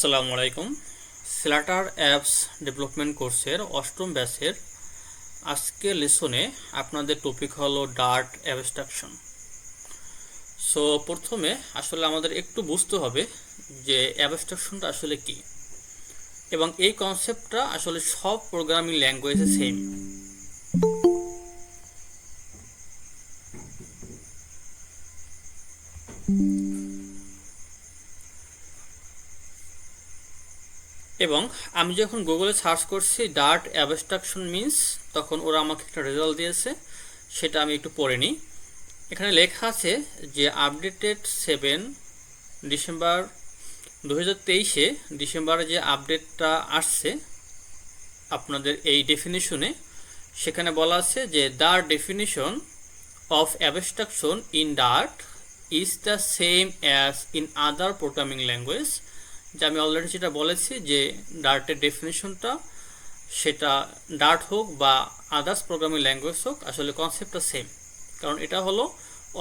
আসসালামু আলাইকুম। Flutter apps development কোর্সের অষ্টম ব্যাচের আজকের লেসনে আপনাদের টপিক হলো ডার্ট অ্যাবস্ট্রাকশন। সো প্রথমে আসলে আমাদের একটু বুঝতে হবে যে অ্যাবস্ট্রাকশনটা আসলে কি, এবং এই কনসেপ্টটা আসলে সব প্রোগ্রামিং ল্যাঙ্গুয়েজে সেম। এবং আমি যখন গুগলে সার্চ করছি ডার্ট অ্যাবস্ট্রাকশন মিন্স, তখন ওরা আমাকে একটা রেজাল্ট দিয়েছে, সেটা আমি একটু পড়ে নিই। এখানে লেখা আছে যে আপডেটেড 7 ডিসেম্বর 2023-এ ডিসেম্বরে যে আপডেটটা আসছে আপনাদের এই ডেফিনিশনে, সেখানে বলা আছে যে the definition of abstraction in Dart is the same as in other programming language. যে আমি অলরেডি যেটা বলেছি যে ডার্টের ডেফিনিশনটা, সেটা ডার্ট হোক বা আদার্স প্রোগ্রামিং ল্যাঙ্গুয়েজ হোক, আসলে কনসেপ্টটা সেম, কারণ এটা হলো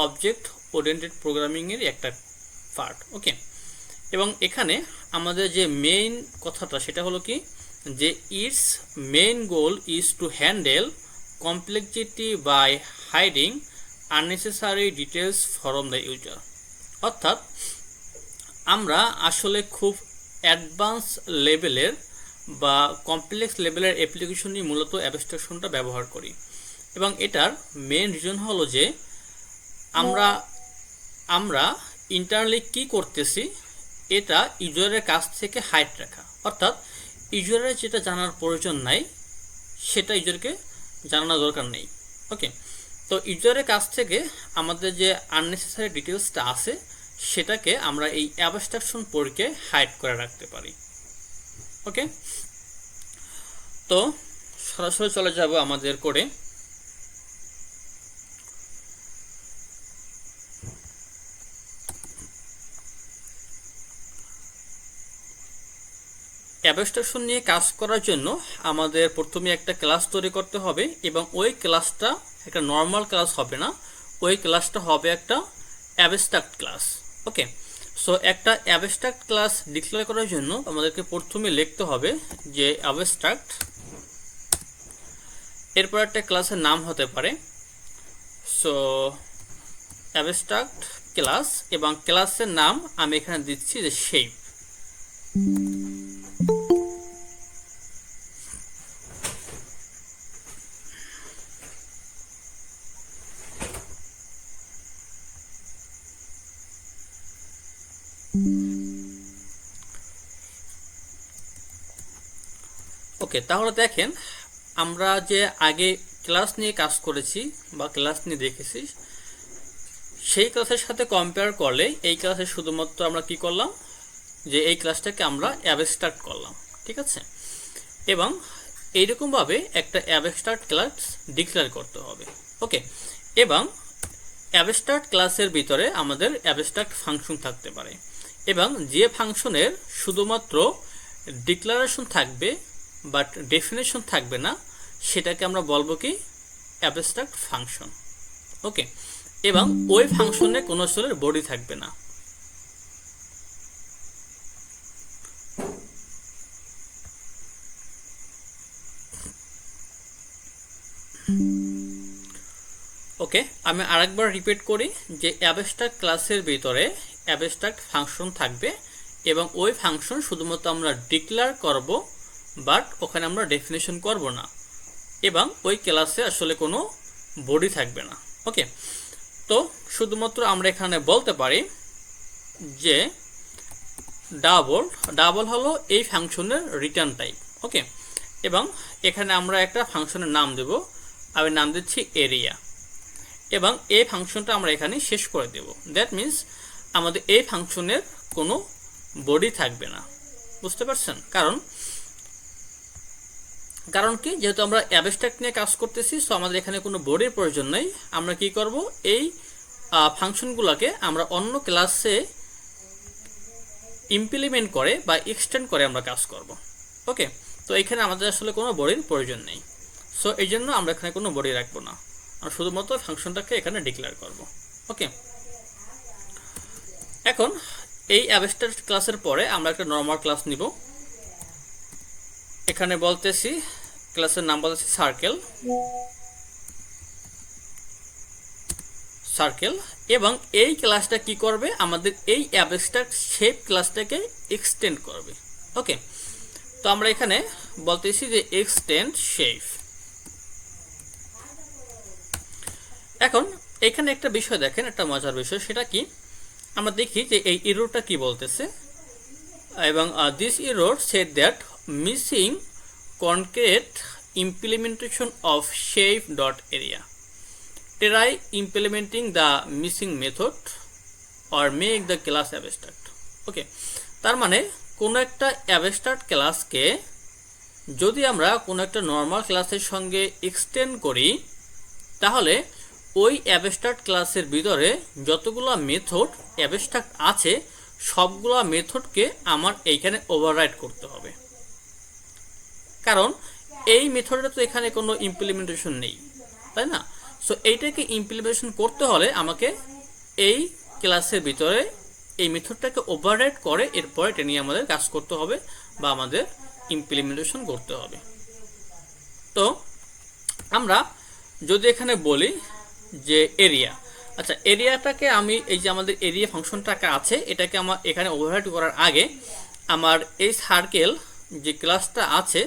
অবজেক্ট ওরিয়েন্টেড প্রোগ্রামিংয়ের একটা পার্ট। ওকে, এবং এখানে আমাদের যে মেইন কথাটা সেটা হলো কি, যে its main goal is to handle complexity by hiding unnecessary details from the user. অর্থাৎ আমরা আসলে খুব অ্যাডভান্স লেভেলের বা কমপ্লেক্স লেভেলের অ্যাপ্লিকেশনই মূলত অ্যাবস্ট্রাকশনটা ব্যবহার করি, এবং এটার মেইন রিজন হলো যে আমরা ইন্টারনালি কি করতেছি এটা ইউজারের কাছ থেকে হাইড রাখা। অর্থাৎ ইউজারের যেটা জানার প্রয়োজন নাই সেটা ইউজারকে জানানোর দরকার নেই। ওকে, তো ইউজারের কাছ থেকে আমাদের যে আননেসেসারি ডিটেলসটা আছে সেটাকে আমরা এই অ্যাবস্ট্রাকশন পরীক্ষায় হাইড করে রাখতে পারি। ওকে, তো সরাসরি চলে যাব আমাদের কোডে। অ্যাবস্ট্রাকশন নিয়ে কাজ করার জন্য আমাদের প্রথমে একটা ক্লাস তৈরি করতে হবে, এবং ওই ক্লাসটা একটা নর্মাল ক্লাস হবে না, ওই ক্লাসটা হবে একটা অ্যাবস্ট্রাক্ট ক্লাস। ওকে, সো একটা অ্যাবস্ট্রাক্ট ক্লাস ডিক্লেয়ার করার জন্য আমাদেরকে প্রথমে লিখতে হবে যে অ্যাবস্ট্রাক্ট, এরপর একটা ক্লাসের নাম হতে পারে সো অ্যাবস্ট্রাক্ট ক্লাস, এবং ক্লাসের নাম আমি এখানে দিচ্ছি যে শেপ। ওকে, তাহলে দেখেন আমরা যে আগে ক্লাস নিয়ে কাজ করেছি বা ক্লাস নিয়ে দেখেছি, সেই ক্লাসের সাথে কম্পেয়ার করলে এই ক্লাসে শুধুমাত্র আমরা কি করলাম, যে এই ক্লাসটাকে আমরা অ্যাবস্ট্রাক্ট করলাম। ঠিক আছে, এবং এইরকমভাবে একটা অ্যাবস্ট্রাক্ট ক্লাস ডিক্লেয়ার করতে হবে। ওকে, এবং অ্যাবস্ট্রাক্ট ক্লাসের ভিতরে আমাদের অ্যাবস্ট্রাক্ট ফাংশন থাকতে পারে, এবং যে ফাংশনের শুধুমাত্র ডিক্লারেশন থাকবে বাট ডেফিনেশন থাকবে না, সেটাকে আমরা বলবো কি অ্যাবস্ট্রাক্ট ফাংশন। ওকে, এবং ওই ফাংশনে কোনো আসলে বডি থাকবে না। ওকে, আমি আরেকবার রিপিট করি যে অ্যাবস্ট্রাক্ট ক্লাসের ভিতরে অ্যাবস্ট্রাক্ট ফাংশন থাকবে, এবং ওই ফাংশন শুধুমাত্র আমরা ডিক্লেয়ার করব বাট ওখানে আমরা ডেফিনেশন করব না, এবং ওই ক্লাসে আসলে কোনো বডি থাকবে না। ওকে, তো শুধুমাত্র আমরা এখানে বলতে পারি যে ডাবল হলো এই ফাংশনের রিটার্ন টাইপ। ওকে, এবং এখানে আমরা একটা ফাংশনের নাম দেব, আমি নাম দিচ্ছি এরিয়া, এবং এই ফাংশনটা আমরা এখানে শেষ করে দেব। দ্যাট মিন্স আমাদের এই ফাংশনের কোনো বডি থাকবে না। বুঝতে পারছেন? কারণ কি, যেহেতু আমরা অ্যাবস্ট্রাক্ট নিয়ে কাজ করতেছি, সো আমাদের এখানে কোনো বডির প্রয়োজন নেই। আমরা কি করব, এই ফাংশনগুলোকে আমরা অন্য ক্লাসে ইমপ্লিমেন্ট করে বা এক্সটেন্ড করে আমরা কাজ করব। ওকে, তো এখানে আমাদের আসলে কোনো বডির প্রয়োজন নেই, সো এই জন্য আমরা এখানে কোনো বডি রাখবো না, আমরা শুধুমাত্র ফাংশনটাকে এখানে ডিক্লেয়ার করব। ওকে, এখন এই অ্যাবস্ট্রাক্ট ক্লাসের পরে আমরা একটা নর্মাল ক্লাস নিব। এখানে বলতেছি ক্লাসের নাম বলতেছি সার্কেল এবং এই ক্লাসটা কি করবে, আমাদের এই অ্যাবস্ট্রাক্ট শেপ ক্লাসটাকে এক্সটেন্ড করবে। ওকে, তো আমরা এখানে বলতেছি যে এক্সটেন্ড শেপ। এখন এখানে একটা বিষয় দেখেন, একটা মজার বিষয়, সেটা কি আমরা দেখি যে এই এররটা কি বলতেছে, এবং this error said that missing concrete implementation of shape dot area, try implementing the missing method or make the class abstract। ওকে, তার মানে কোনো একটা অ্যাবস্ট্রাক্ট ক্লাসকে যদি আমরা কোনো একটা নর্মাল ক্লাসের সঙ্গে এক্সটেন্ড করি, তাহলে ওই অ্যাবস্ট্রাক্ট ক্লাসের ভিতরে যতগুলো মেথড অ্যাবস্ট্রাক্ট আছে সবগুলো মেথডকে আমার এইখানে ওভাররাইড করতে হবে, কারণ এই মেথডটা তো এখানে কোনো ইমপ্লিমেন্টেশন নেই, তাই না? সো এইটাকে ইমপ্লিমেন্টেশন করতে হলে আমাকে এই ক্লাসের ভিতরে এই মেথডটাকে ওভাররাইড করে এরপর এটা নিয়ে আমাদের কাজ করতে হবে বা আমাদের ইমপ্লিমেন্টেশন করতে হবে। তো আমরা যদি এখানে বলি যে এরিয়া, আচ্ছা এরিয়াটাকে আমি এই যে আমাদের এরিয়া ফাংশনটাকে আছে এটাকে আমার এখানে ওভাররাইড করার আগে আমার এই সার্কেল যে ক্লাসটা আছে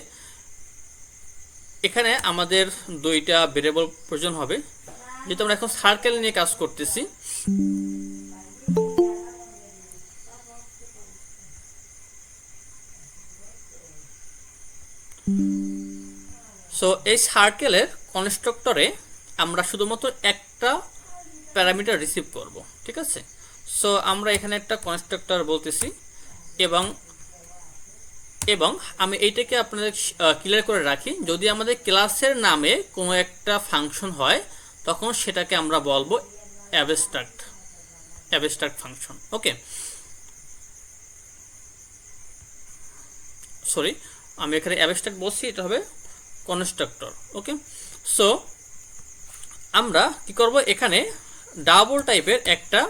এখানে আমাদের দুইটা ভেরিয়েবল প্রয়োজন হবে, যেহেতু আমরা এখন সার্কেল নিয়ে কাজ করতেছি। সো এই সার্কেলের কনস্ট্রাক্টরে আমরা শুধুমাত্র একটা প্যারামিটার রিসিভ করব, ঠিক আছে? সো আমরা এখানে একটা কনস্ট্রাক্টর বলতেছি এবং আমি এইটাকে আপনাদের ক্লিয়ার করে রাখি, যদি আমাদের ক্লাসের নামে কোনো একটা ফাংশন হয় তখন সেটাকে আমরা বলবো অ্যাবস্ট্রাক্ট ফাংশন। ওকে, সরি আমি এখানে অ্যাবস্ট্রাক্ট বলছি, এটা হবে কনস্ট্রাক্টর। ওকে, সো আমরা কি করব, এখানে ডাবল টাইপের একটা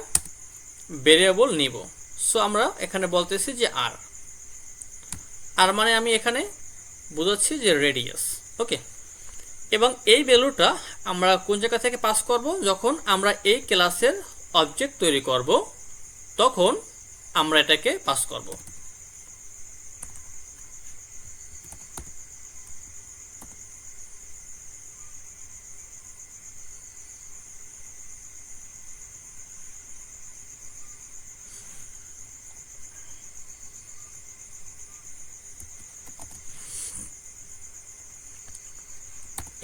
ভেরিয়েবল নিব। সো আমরা এখানে বলতেছি যে আর মানে আমি এখানে বোঝাচ্ছি যে রেডিয়াস। ওকে, এবং এই ভ্যালুটা আমরা কোন জায়গা থেকে পাস করব, যখন আমরা এই ক্লাসের অবজেক্ট তৈরি করব তখন আমরা এটাকে পাস করব।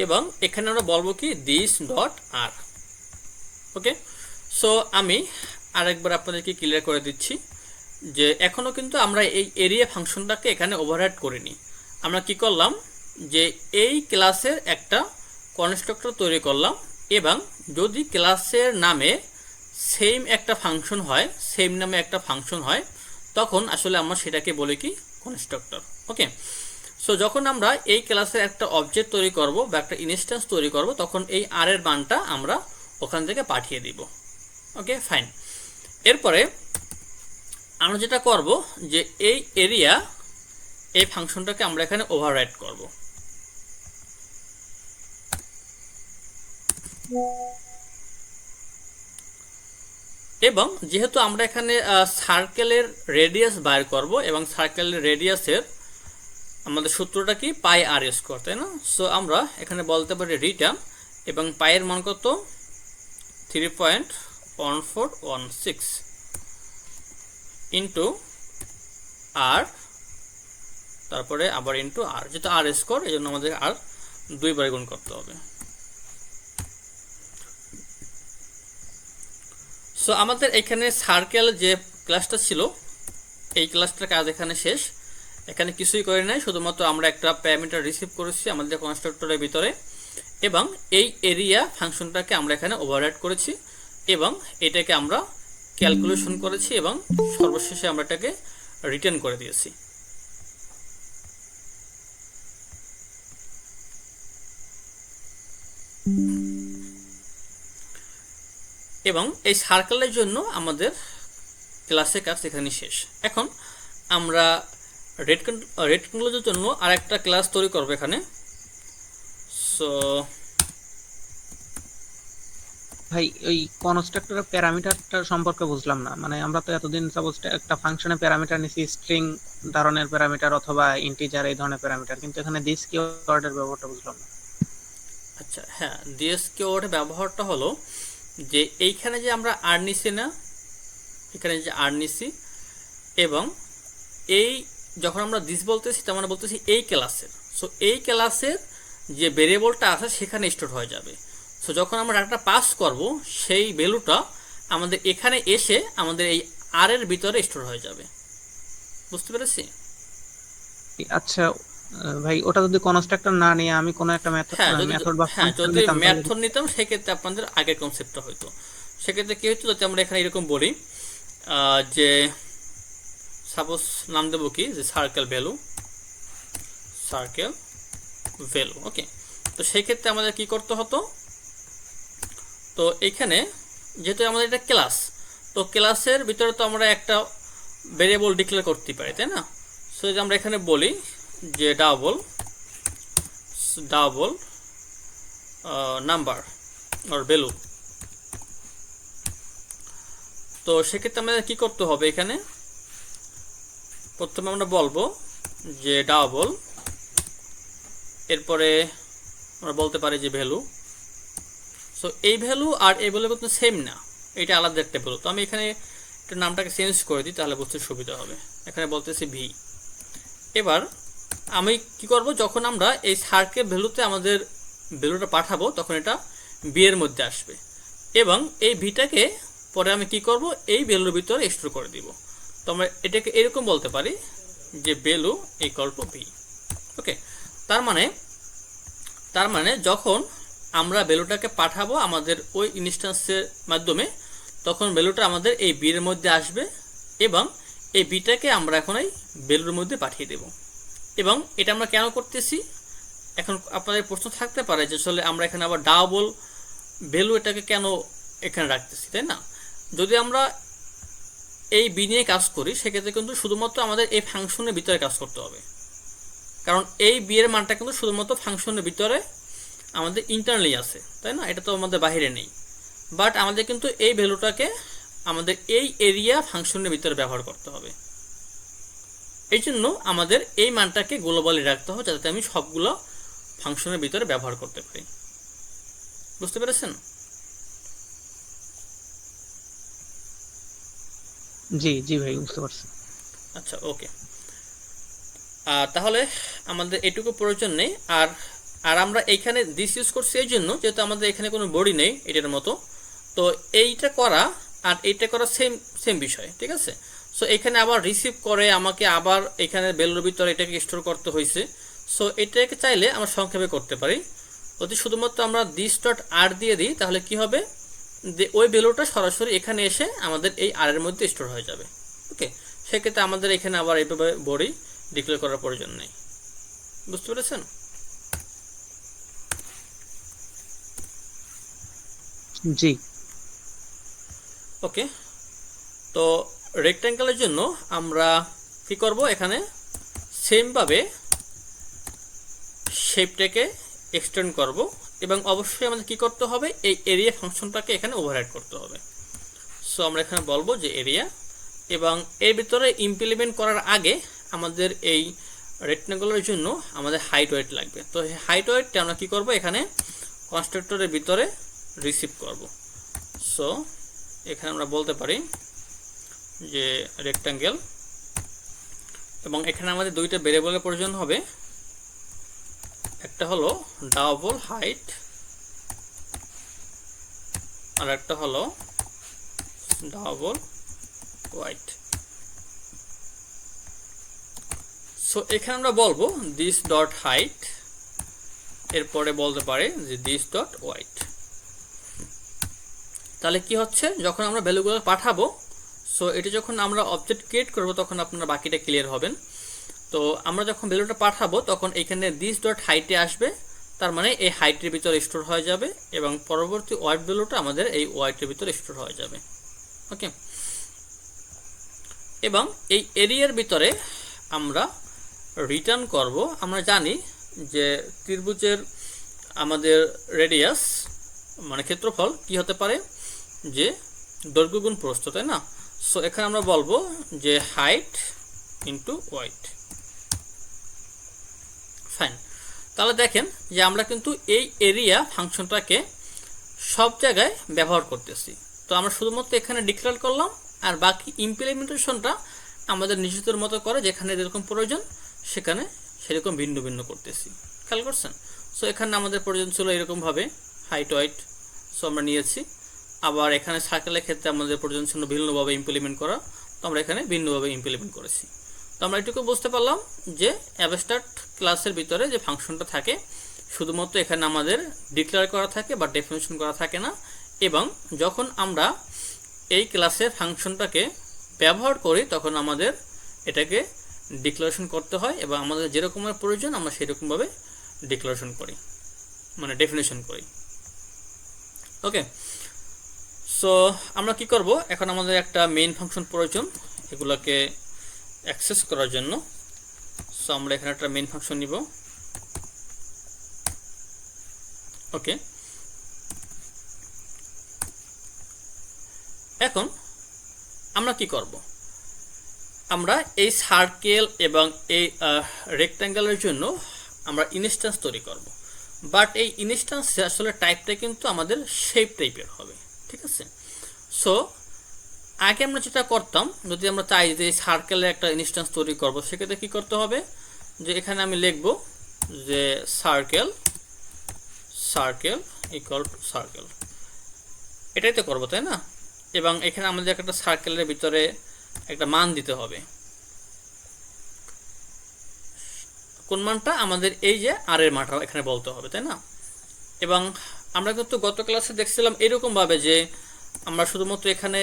এবং এখানে আমরা বলবো কি this dot r. Okay, so আমি আরেকবার আপনাদেরকে ক্লিয়ার করে দিচ্ছি যে এখনো কিন্তু আমরা এই এরিয়া ফাংশনটাকে এখানে ওভাররাইড করিনি। আমরা কি করলাম যে এই ক্লাসের একটা কনস্ট্রাক্টর তৈরি করলাম এবং যদি ক্লাসের নামে সেম একটা ফাংশন হয়, সেম নামে একটা ফাংশন হয়, তখন আসলে আমরা সেটাকে বলি কি কনস্ট্রাক্টর। ওকে, সো যখন আমরা এই ক্লাসের একটা অবজেক্ট তৈরি করব বা একটা ইনস্ট্যান্স তৈরি করব তখন এই আর এর মানটা আমরা ওখান থেকে পাঠিয়ে দিব। ওকে, ফাইন। এরপরে আমরা যেটা করব যে এই এরিয়া এই ফাংশনটাকে আমরা এখানে ওভাররাইড করব। এবং যেহেতু আমরা এখানে সার্কেলের রেডিয়াস বাইর করব এবং সার্কেলের রেডিয়াসের আমাদের সূত্রটা কি পাই আর স্কোয়ার, তাই না? সো আমরা এখানে বলতে পারি রিটার্ন এবং পাইয়ের মান কত 3.1416 ইন্টু আর, তারপরে আবার ইন্টু আর, যেটা আর স্কোয়ার এই জন্য আমাদের আর দুইবার গুণ করতে হবে। সো আমাদের এখানে সার্কেল যে ক্লাসটা ছিল এই ক্লাসটার কাজ এখানে শেষ। এখানে কিছুই করে নাই, শুধুমাত্র আমরা একটা প্যারামিটার রিসিভ করেছি আমাদের কনস্ট্রাক্টরের ভিতরে এবং এই এরিয়া ফাংশনটাকে আমরা এখানে ওভাররাইড করেছি এবং এটাকে আমরা ক্যালকুলেশন করেছি এবং সর্বশেষে আমরা এটাকে রিটার্ন করে দিয়েছি। এবং এই সার্কেলের জন্য আমাদের ক্লাসের কাজ এখানে শেষ। এখন আমরা রেক্টেঙ্গুলারের জন্য আরেকটা ক্লাস তৈরি করবো এখানে। সো ভাই ওই কনস্ট্রাক্টরের প্যারামিটারটা সম্পর্কে বুঝলাম না, মানে আমরা তো এতদিন সাপোজ একটা ফাংশনে প্যারামিটার নিছি, স্ট্রিং ধরনের প্যারামিটার অথবা ইন্টিজার এই ধরনের প্যারামিটার, কিন্তু এখানে দিস কিওয়ার্ডের ব্যবহারটা বুঝলাম না। আচ্ছা, হ্যাঁ, দিস কিওয়ার্ডের ব্যবহারটা হলো যে এইখানে যে আমরা আর নিছি না, এখানে যে আর নিছি, এবং এই যখন আমরা দিস বলতেছি তার মানে বলতেছি এই ক্লাসের। সো এই ক্লাসের যে ভেরিয়েবলটা আছে সেখানে স্টোর হয়ে যাবে। সো যখন আমরা ডাটা পাস করব সেই ভ্যালুটা আমাদের এখানে এসে আমাদের এই আর এর ভিতরে স্টোর হয়ে যাবে। বুঝতে পেরেছি? আচ্ছা ভাই, ওটা যদি কনস্ট্রাক্টর না নিয়ে আমি কোনো একটা হ্যাঁ, মেথড বা ফাংশন যদি নিতাম তাহলে মেথড নিতাম সেক্ষেত্রে আপনাদের আগের কনসেপ্টটা হইতো। সেক্ষেত্রে কি হইতো, যদি আমরা এখানে এরকম বলি যে সাপোজ নাম দেবো কি, যে সার্কেল ভ্যালু, ওকে। তো সেই ক্ষেত্রে আমাদের কি করতে হতো, তো এইখানে যেহেতু আমাদের এটা ক্লাস, তো ক্লাসের ভিতরে তো আমরা একটা ভেরিয়েবল ডিক্লেয়ার করতে পারি, তাই না? সো যদি আমরা এখানে বলি যে ডাবল নাম্বার আর ভ্যালু, তো সেক্ষেত্রে আমাদের কি করতে হবে, এখানে প্রথমে আমরা বলবো যে ডাবল, এরপরে আমরা বলতে পারি যে ভ্যালু। সো এই ভ্যালু আর এই ভ্যালু কিন্তু সেম না, এটা আলাদা একটা ভ্যালু। তো আমি এখানে একটা নামটাকে চেঞ্জ করে দিই, তাহলে বুঝতে সুবিধা হবে। এখানে বলতেছি ভি। এবার আমি কি করব, যখন আমরা এই সার্কেল ভ্যালুতে আমাদের ভ্যালুটা পাঠাবো তখন এটা বি এর মধ্যে আসবে, এবং এই ভিটাকে পরে আমি কি করব, এই ভ্যালুর ভিতরে স্টোর করে দিব। তো আমরা এটাকে এরকম বলতে পারি যে ভ্যালু ইকুয়াল টু ভি। ওকে, তার মানে যখন আমরা ভ্যালুটাকে পাঠাবো আমাদের ওই ইনস্ট্যান্সের মাধ্যমে, তখন ভ্যালুটা আমাদের এই বি এর মধ্যে আসবে, এবং এই বিটাকে আমরা এখন এই ভ্যালুর মধ্যে পাঠিয়ে দেব। এবং এটা আমরা কেন করতেছি, এখন আপনাদের প্রশ্ন থাকতে পারে যে আসলে আমরা এখানে আবার ডাবল ভ্যালু এটাকে কেন এখানে রাখতেছি, তাই না? যদি আমরা এই বি নিয়ে কাজ করি সেক্ষেত্রে কিন্তু শুধুমাত্র আমাদের এই ফাংশনের ভিতরে কাজ করতে হবে, কারণ এই বি এর মানটা কিন্তু শুধুমাত্র ফাংশনের ভিতরে আমাদের ইন্টারনালি আছে, তাই না? এটা তো আমাদের বাইরে নেই। বাট আমাদের কিন্তু এই ভ্যালুটাকে আমাদের এই এরিয়া ফাংশনের ভিতরে ব্যবহার করতে হবে। এই জন্য আমাদের এই মানটাকে গ্লোবালি রাখতে হবে, যাতে আমি সবগুলো ফাংশনের ভিতরে ব্যবহার করতে পারি। বুঝতে পেরেছেন? জি জি ভাই, বুঝতে পারছি। আচ্ছা, ওকে। তাহলে আমাদের এটুকু প্রয়োজন নেই। আর আর আমরা এইখানে দিস ইউজ করছি এই জন্য যেহেতু আমাদের এখানে কোনো বডি নেই এটার মতো, তো এইটা করা আর এইটা করা সেম সেম বিষয়, ঠিক আছে? সো এখানে আবার রিসিভ করে আমাকে আবার এখানে ভ্যালুর ভিতরে এটাকে স্টোর করতে হয়েছে। সো এটাকে চাইলে আমরা সংক্ষেপে করতে পারি, যদি শুধুমাত্র আমরা দিস ডট আর দিয়ে দিই তাহলে কি হবে, যে ওই ভ্যালুটা সরাসরি এখানে এসে আমাদের এই আর এর মধ্যে স্টোর হয়ে যাবে। ওকে, সেক্ষেত্রে আমাদের এখানে আবার এইভাবে বডি ডিক্লেয়ার করার প্রয়োজন নেই। বুঝতে পেরেছেন? জি। ওকে, তো রেক্ট্যাঙ্গেলের জন্য আমরা কি করব, এখানে সেমভাবে শেপটাকে এক্সটেন্ড করব, এবং অবশ্যই আমাদের কি করতে হবে, এই এরিয়া ফাংশনটাকে এখানে ওভাররাইড করতে হবে। সো আমরা এখানে বলবো যে এরিয়া, এবং এর ভিতরে ইমপ্লিমেন্ট করার আগে আমাদের এই রেক্ট্যাঙ্গুলারের জন্য আমাদের হাইট ওয়েট লাগবে। তো হাইট ওয়েটটা আমরা কি করব, এখানে কনস্ট্রাক্টরের ভিতরে রিসিভ করব। সো এখানে আমরা বলতে পারি যে রেক্ট্যাঙ্গেল, এবং এখানে আমাদের দুইটা ভেরিয়েবলের প্রয়োজন হবে, একটা হলো ডাবল হাইট আর একটা হলো ডাবল ওয়াইড। সো এখানে আমরা বলবো দিস ডট হাইট, এরপরে বলতে পারি যে দিস ডট ওয়াইড। তাহলে কি হচ্ছে, যখন আমরা ভ্যালুগুলো পাঠাবো, সো এটা যখন আমরা অবজেক্ট ক্রিয়েট করব তখন আপনারা বাকিটা ক্লিয়ার হবেন। তো আমরা যখন ভ্যালুটা পাঠাবো তখন এখানে দিস ডট হাইটে আসবে, তার মানে এই হাইটের ভিতরে স্টোর হয়ে যাবে, এবং পরবর্তী ওয়াইড ভ্যালুটা আমাদের এই ওয়াইটের ভিতরে স্টোর হয়ে যাবে। ওকে, এবং এই এরিয়ার ভিতরে আমরা রিটার্ন করব, আমরা জানি যে ত্রিভুজের আমাদের রেডিয়াস মানে ক্ষেত্রফল কি হতে পারে, যে দৈর্ঘ্য গুণ প্রস্থ, তাই না? সো এখানে আমরা বলবো যে হাইট ইন্টু ওয়াইড। ফাইন, তাহলে দেখেন যে আমরা কিন্তু এই এরিয়া ফাংশনটাকে সব জায়গায় ব্যবহার করতেছি। তো আমরা শুধুমাত্র এখানে ডিক্লেয়ার করলাম, আর বাকি ইমপ্লিমেন্টেশনটা আমাদের নিজেদের মতো করে যেখানে যেরকম প্রয়োজন সেখানে সেরকম ভিন্ন ভিন্ন করতেছি। খেয়াল করছেন? সো এখানে আমাদের প্রয়োজন ছিল এরকমভাবে হাইট ওয়াইট, সো আমরা নিয়েছি। আবার এখানে সার্কেলের ক্ষেত্রে আমাদের প্রয়োজন ছিল ভিন্নভাবে ইমপ্লিমেন্ট করা, তো আমরা এখানে ভিন্নভাবে ইমপ্লিমেন্ট করেছি। তো আমরা এটুকু বুঝতে পারলাম যে অ্যাবস্ট্রাক্ট ক্লাসের ভিতরে যে ফাংশনটা থাকে শুধুমাত্র এখানে আমাদের ডিক্লেয়ার করা থাকে বা ডেফিনেশন করা থাকে না, এবং যখন আমরা এই ক্লাসে ফাংশনটাকে ব্যবহার করি তখন আমাদের এটাকে ডিক্লারেশন করতে হয়, এবং আমাদের যেরকমের প্রয়োজন আমরা সেরকমভাবে ডিক্লারেশন করি, মানে ডেফিনেশন করি। ওকে, সো আমরা কি করব, এখন আমাদের একটা মেইন ফাংশন প্রয়োজন এগুলোকে অ্যাক্সেস করার জন্য। সো আমরা এখানে একটা মেইন ফাংশন নিব। ওকে, এখন আমরা কি করব, আমরা এই সার্কেল এবং এই রেক্ট্যাঙ্গেলের জন্য আমরা ইনস্ট্যান্স তৈরি করব, বাট এই ইনস্ট্যান্স আসলে টাইপটা কিন্তু আমাদের শেপ টাইপের হবে। ঠিক আছে? সো আগে আমরা যেটা করতাম, যদি আমরা চাই যে সার্কেলের একটা ইনস্ট্যান্স তৈরি করব, সেক্ষেত্রে কী করতে হবে, যে এখানে আমি লিখব যে সার্কেল ইকুয়াল টু সার্কেল, এটাই তো করবো, তাই না? এবং এখানে আমাদের একটা সার্কেলের ভিতরে একটা মান দিতে হবে। কোন মানটা? আমাদের এই যে আর এর মানটা এখানে বলতে হবে, তাই না? এবং আমরা কিন্তু গত ক্লাসে দেখছিলাম এরকমভাবে যে আমরা শুধুমাত্র এখানে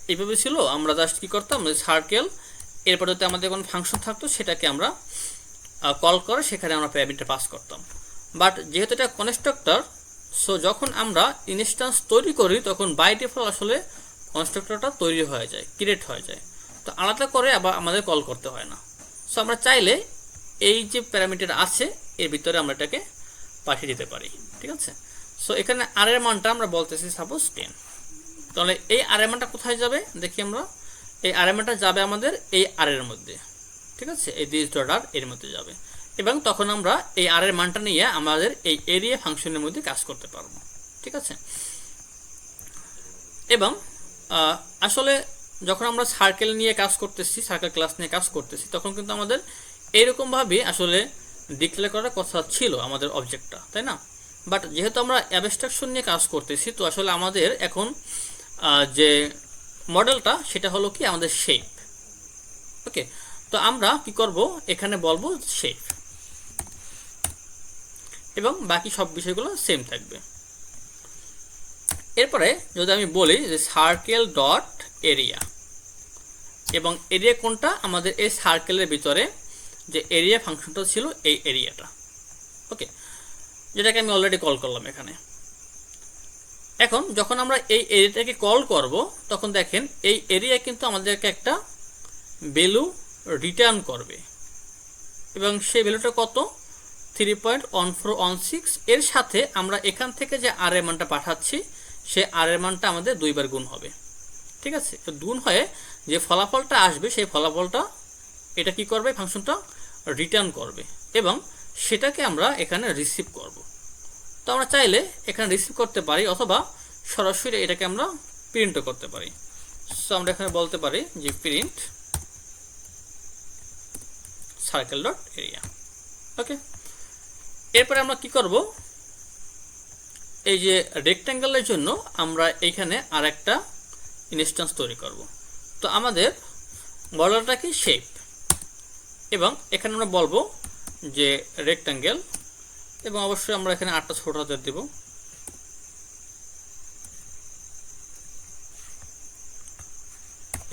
এইভাবে ছিল, আমরা জাস্ট কী করতাম, সার্কেল এরপর যদি আমাদের কোনো ফাংশন থাকতো সেটাকে আমরা কল করে সেখানে আমরা প্যারামিটার পাস করতাম। বাট যেহেতু এটা কনস্ট্রাক্টর, সো যখন আমরা ইনস্ট্যান্স তৈরি করি তখন বাই ডিফল্ট আসলে কনস্ট্রাক্টরটা তৈরি হয়ে যায়, ক্রিয়েট হয়ে যায়, তো আলাদা করে আবার আমাদের কল করতে হয় না। সো আমরা চাইলে এই যে প্যারামিটার আছে এর ভিতরে আমরা এটাকে পাঠিয়ে দিতে পারি। ঠিক আছে? সো এখানে আর এর মানটা আমরা বলতেছি সাপোজ 10, তাহলে এই আর এর মানটা কোথায় যাবে দেখি আমরা। এই আর এর মানটা যাবে আমাদের এই আর এর মধ্যে। ঠিক আছে? এই দিস ডট আর এর মধ্যে যাবে, এবং তখন আমরা এই আর এর মানটা নিয়ে আমাদের এই এরিয়া ফাংশনের মধ্যে কাজ করতে পারবো। ঠিক আছে? এবং আসলে যখন আমরা সার্কেল নিয়ে কাজ করতেছি, সার্কেল ক্লাস নিয়ে কাজ করতেছি, তখন কিন্তু আমাদের এইরকমভাবে আসলে ডিক্লেয়ার করার কথা ছিল আমাদের অবজেক্টটা, তাই না? বাট যেহেতু আমরা অ্যাবস্ট্রাকশন নিয়ে কাজ করতেছি, তো আসলে আমাদের এখন যে মডেলটা সেটা হলো কি আমাদের শেপ। ওকে, তো আমরা কি করব, এখানে বলবো শেপ, এবং বাকি সব বিষয়গুলো সেম থাকবে। এরপরে যদি আমি বলি যে সার্কেল ডট এরিয়া, এবং এরিয়া কোনটা, আমাদের এই সার্কেলের ভিতরে যে এরিয়া ফাংশনটা ছিল এই এরিয়াটা। ওকে, যেটাকে আমি অলরেডি কল করলাম এখানে। এখন যখন আমরা এই এরিয়াটাকে কল করব তখন দেখেন এই এরিয়া কিন্তু আমাদেরকে একটা ভ্যালু রিটার্ন করবে, এবং সেই ভ্যালুটা কত, 3.1416। এর সাথে আমরা এখান থেকে যে আর এর মানটা পাঠাচ্ছি সে আর এর মানটা আমাদের 2 বার গুণ হবে। ঠিক আছে? তো গুণ হয়ে যে ফলাফলটা আসবে সেই ফলাফলটা এটা কি করবে, ফাংশনটা রিটার্ন করবে, এবং সেটাকে আমরা এখানে রিসিভ করব। তো আমরা চাইলে এখানে রিসিভ করতে পারি, অথবা সরাসরি এটাকে আমরা প্রিন্টও করতে পারি। সো আমরা এখানে বলতে পারি যে প্রিন্ট সার্কেল ডট এরিয়া। ওকে, এরপরে আমরা কি করব, এই যে রেক্ট্যাঙ্গেলের জন্য আমরা এইখানে আর একটা ইনস্ট্যান্স তৈরি করব। তো আমাদের মডেলটা কি শেপ, এবং এখানে আমরা বলবো যে রেক্ট্যাঙ্গেল, এবং অবশ্যই আমরা এখানে 8টা ছোট হাতের দেব।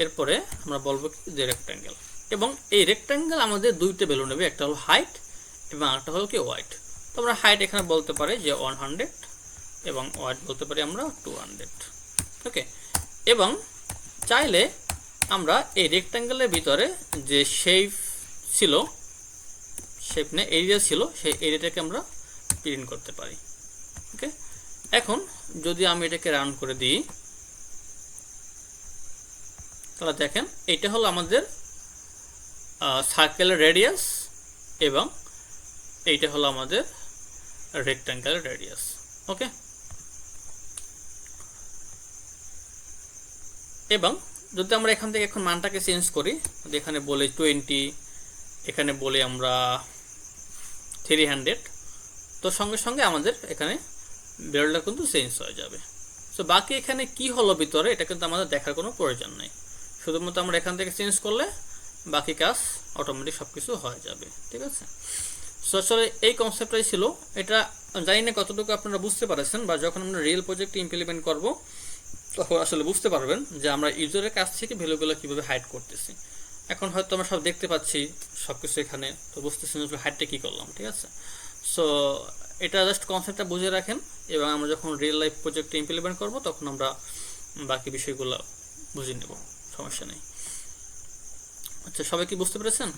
এরপরে আমরা বলবো কি যে রেক্ট্যাঙ্গেল, এবং এই রেক্ট্যাঙ্গেল আমাদের দুইটা ভ্যালু নেবে, একটা হলো হাইট এবং একটা হলো কি ওয়াইড। তো আমরা হাইট এখানে বলতে পারি যে 100, এবং ওয়াইড বলতে পারি আমরা 200। ওকে, এবং চাইলে আমরা এই রেক্ট্যাঙ্গেলের ভিতরে যে শেপ ছিল, শেপ না এরিয়া ছিল, সেই এরিয়াটাকে আমরা প্রিন্ট করতে পারি। ওকে, এখন যদি আমি এটাকে রান করে দিই, তাহলে দেখেন এটা হলো আমাদের সার্কেলের রেডিয়াস এবং এইটা হলো আমাদের রেক্ট্যাঙ্গেলের রেডিয়াস। ওকে, এবং যদি আমরা এখান থেকে এখন মানটাকে চেঞ্জ করি, এখানে বলে 20, এখানে বলে আমরা 300, তো সঙ্গে সঙ্গে আমাদের এখানে বেরোলটা কিন্তু চেঞ্জ হয়ে যাবে। সো বাকি এখানে কি হলো ভিতরে এটা কিন্তু আমাদের দেখার কোনো প্রয়োজন নেই, শুধুমাত্র আমরা এখান থেকে চেঞ্জ করলে বাকি কাজ অটোমেটিক সব কিছু হয়ে যাবে। ঠিক আছে, সো আসলে এই কনসেপ্টটাই ছিল। এটা জানি না কতটুকু আপনারা বুঝতে পারছেন, বা যখন আমরা রিয়েল প্রজেক্ট ইমপ্লিমেন্ট করব তখন আসলে বুঝতে পারবেন যে আমরা ইউজারের কাছ থেকে ভ্যালুগুলো কীভাবে হাইড করতেছি। এখন হয়তো আমরা সব দেখতে পাচ্ছি সব কিছু এখানে, তো বুঝতেছি যে হাইডটা কী করলাম। ঠিক আছে, সো এটা জাস্ট কনসেপ্টটা বুঝে রাখেন, এবং আমরা যখন রিয়েল লাইফ প্রজেক্টে ইমপ্লিমেন্ট করব তখন আমরা বাকি বিষয়গুলো বুঝে নেব, সমস্যা নেই। আচ্ছা, সবাই কি বুঝতে পেরেছেন?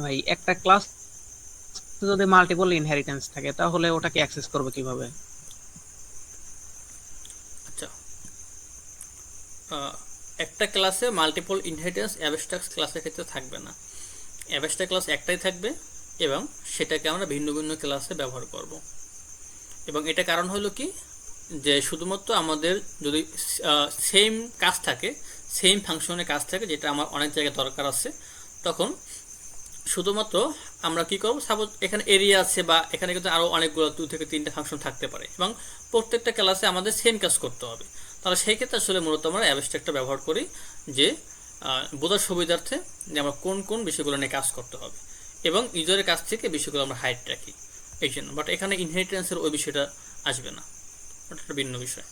ভাই একটা ক্লাস যদি মাল্টিপল ইনহেরিটেন্স থাকে তাহলে ওটাকে অ্যাক্সেস করবে কিভাবে? আচ্ছা, একটা ক্লাসে মাল্টিপল ইনহেরিটেন্স অ্যাবস্ট্রাক্ট ক্লাসের ক্ষেত্রে থাকবে না। অ্যাবস্ট্রাক্ট ক্লাস একটাই থাকবে এবং সেটাকে আমরা ভিন্ন ভিন্ন ক্লাসে ব্যবহার করব। এবং এটা কারণ হলো কি, যে শুধুমাত্র আমাদের যদি সেম কাজ থাকে, সেম ফাংশনের কাজ থাকে, যেটা আমার অনেক জায়গায় দরকার আছে, তখন শুধুমাত্র আমরা কি করব, সাপোজ এখানে এরিয়া আছে বা এখানে কিন্তু আরও অনেকগুলো 2 থেকে 3টা ফাংশন থাকতে পারে এবং প্রত্যেকটা ক্লাসে আমাদের সেম কাজ করতে হবে। তাহলে সেই ক্ষেত্রে আসলে মূলত আমরা অ্যাবস্ট্রাক্টটা ব্যবহার করি, যে বোঝার সুবিধার্থে যে আমরা কোন কোন বিষয়গুলো নিয়ে কাজ করতে হবে এবং ইউজারের কাছ থেকে বিষয়গুলো আমরা হাইড রাখি এই জন্য। বাট এখানে ইনহেরিটেন্সের ওই বিষয়টা আসবে না, ওটা একটা ভিন্ন বিষয়।